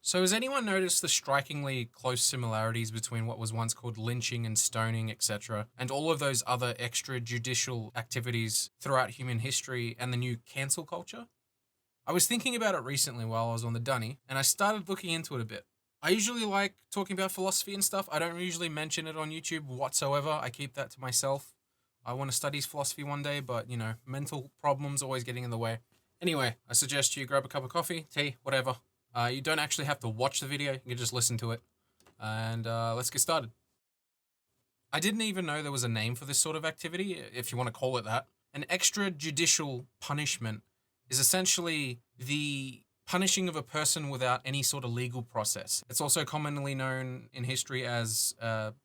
So has anyone noticed the strikingly close similarities between what was once called lynching and stoning, etc., and all of those other extrajudicial activities throughout human history and the new cancel culture? I was thinking about it recently while I was on the dunny, and I started looking into it a bit. I usually like talking about philosophy and stuff. I don't usually mention it on YouTube whatsoever. I keep that to myself. I want to study philosophy one day, but, mental problems always getting in the way. Anyway, I suggest you grab a cup of coffee, tea, whatever. You don't actually have to watch the video, you can just listen to it. And let's get started. I didn't even know there was a name for this sort of activity, if you want to call it that. An extrajudicial punishment is essentially the punishing of a person without any sort of legal process. It's also commonly known in history as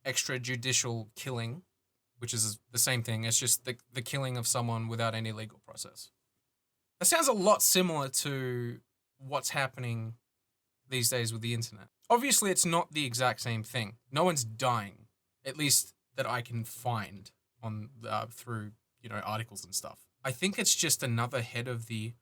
extrajudicial killing, which is the same thing. It's just the killing of someone without any legal process. That sounds a lot similar to what's happening these days with the internet. Obviously, it's not the exact same thing. No one's dying, at least that I can find on through articles and stuff. I think it's just another head of the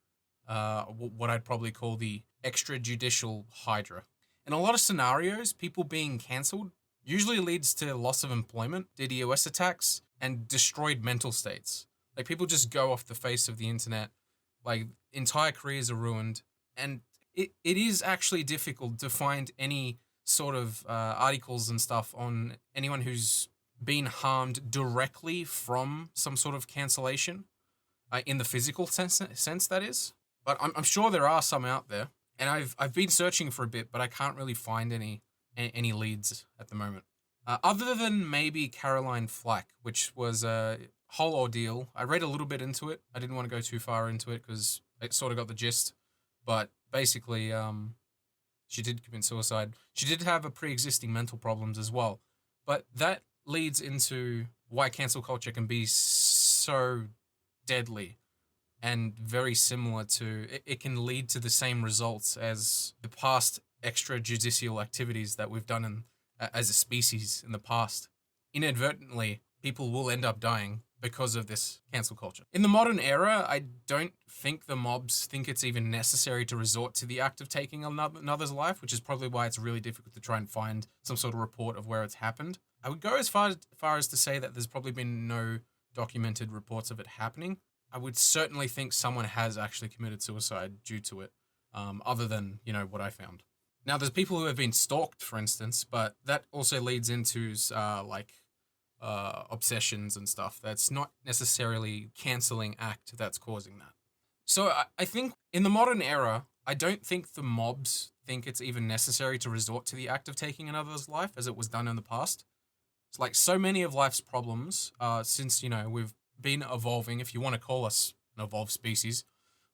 what I'd probably call the extrajudicial hydra. In a lot of scenarios, people being cancelled usually leads to loss of employment, DDoS attacks, and destroyed mental states. Like, people just go off the face of the internet, like, entire careers are ruined, and it is actually difficult to find any sort of articles and stuff on anyone who's been harmed directly from some sort of cancellation, in the physical sense that is. But I'm sure there are some out there, and I've been searching for a bit, but I can't really find any leads at the moment. Other than maybe Caroline Flack, which was a whole ordeal. I read a little bit into it. I didn't want to go too far into it because it sort of got the gist. But basically, she did commit suicide. She did have a pre-existing mental problems as well. But that leads into why cancel culture can be so deadly and very similar to, it can lead to the same results as the past extrajudicial activities that we've done as a species in the past. Inadvertently, people will end up dying because of this cancel culture. In the modern era, I don't think the mobs think it's even necessary to resort to the act of taking another's life, which is probably why it's really difficult to try and find some sort of report of where it's happened. I would go as far as to say that there's probably been no documented reports of it happening. I would certainly think someone has actually committed suicide due to it, other than, what I found. Now, there's people who have been stalked, for instance, but that also leads into, obsessions and stuff. That's not necessarily cancelling act that's causing that. So I think in the modern era, I don't think the mobs think it's even necessary to resort to the act of taking another's life as it was done in the past. It's like so many of life's problems, since, we've been evolving, if you want to call us an evolved species.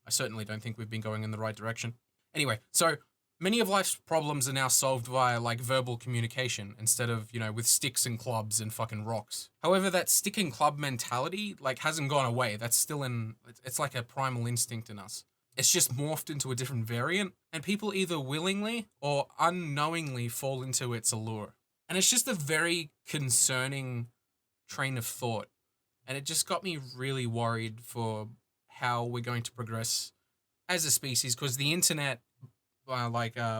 I certainly don't think we've been going in the right direction. Anyway, so many of life's problems are now solved via, verbal communication instead of, with sticks and clubs and fucking rocks. However, that stick and club mentality, hasn't gone away. That's still it's like a primal instinct in us. It's just morphed into a different variant, and people either willingly or unknowingly fall into its allure. And it's just a very concerning train of thought. And it just got me really worried for how we're going to progress as a species, because the internet,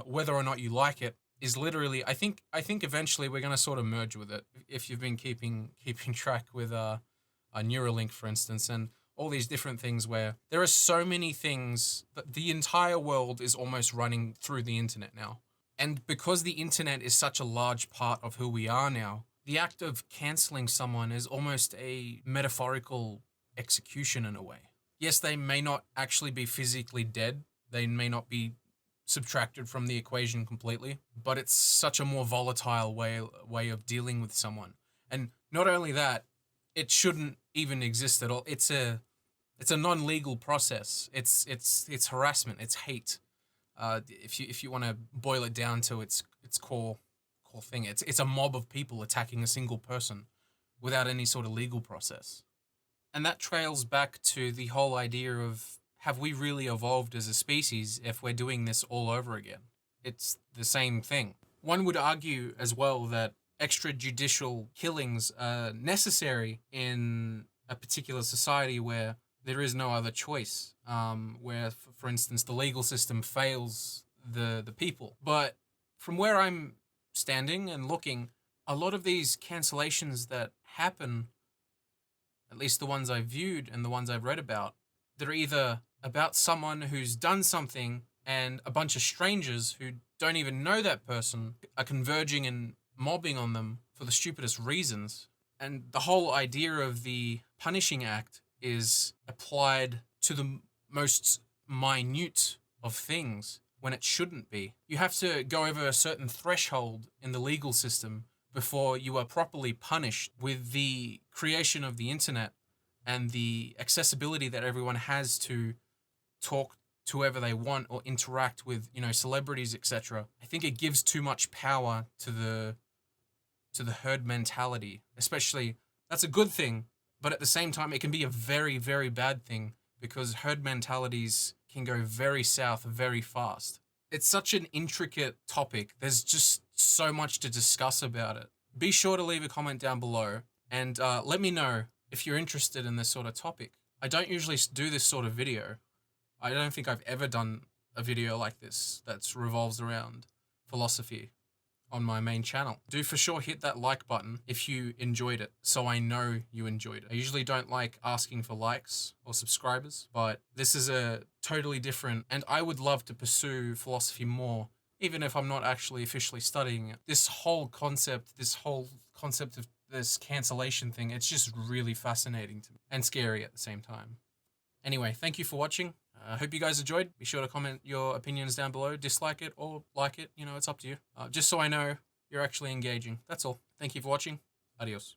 whether or not you like it, is literally, I think eventually we're going to sort of merge with it. If you've been keeping track with a Neuralink, for instance, and all these different things where there are so many things that the entire world is almost running through the internet now. And because the internet is such a large part of who we are now, the act of cancelling someone is almost a metaphorical execution in a way. Yes, they may not actually be physically dead. They may not be subtracted from the equation completely, but it's such a more volatile way of dealing with someone. And not only that, it shouldn't even exist at all. It's a non-legal process. It's harassment. It's hate. If you want to boil it down to its core thing, it's a mob of people attacking a single person without any sort of legal process. And that trails back to the whole idea of, have we really evolved as a species if we're doing this all over again? It's the same thing. One would argue as well that extrajudicial killings are necessary in a particular society where there is no other choice, where, for instance, the legal system fails the people. But from where I'm standing and looking, a lot of these cancellations that happen, at least the ones I've viewed and the ones I've read about, they're either about someone who's done something and a bunch of strangers who don't even know that person are converging and mobbing on them for the stupidest reasons. And the whole idea of the punishing act is applied to the most minute of things when it shouldn't be. You have to go over a certain threshold in the legal system before you are properly punished. With the creation of the internet and the accessibility that everyone has to talk to whoever they want or interact with, celebrities, etc. I think it gives too much power to the herd mentality. Especially, that's a good thing, but at the same time it can be a very, very bad thing because herd mentalities can go very south very fast. It's such an intricate topic. There's just so much to discuss about it. Be sure to leave a comment down below and let me know if you're interested in this sort of topic. I don't usually do this sort of video. I don't think I've ever done a video like this that revolves around philosophy on my main channel. Do for sure hit that like button if you enjoyed it, so I know you enjoyed it. I usually don't like asking for likes or subscribers, but this is a totally different, and I would love to pursue philosophy more, even if I'm not actually officially studying it. This whole concept of this cancellation thing, it's just really fascinating to me and scary at the same time. Anyway, thank you for watching. I hope you guys enjoyed. Be sure to comment your opinions down below. Dislike it or like it. It's up to you. Just so I know you're actually engaging. That's all. Thank you for watching. Adios.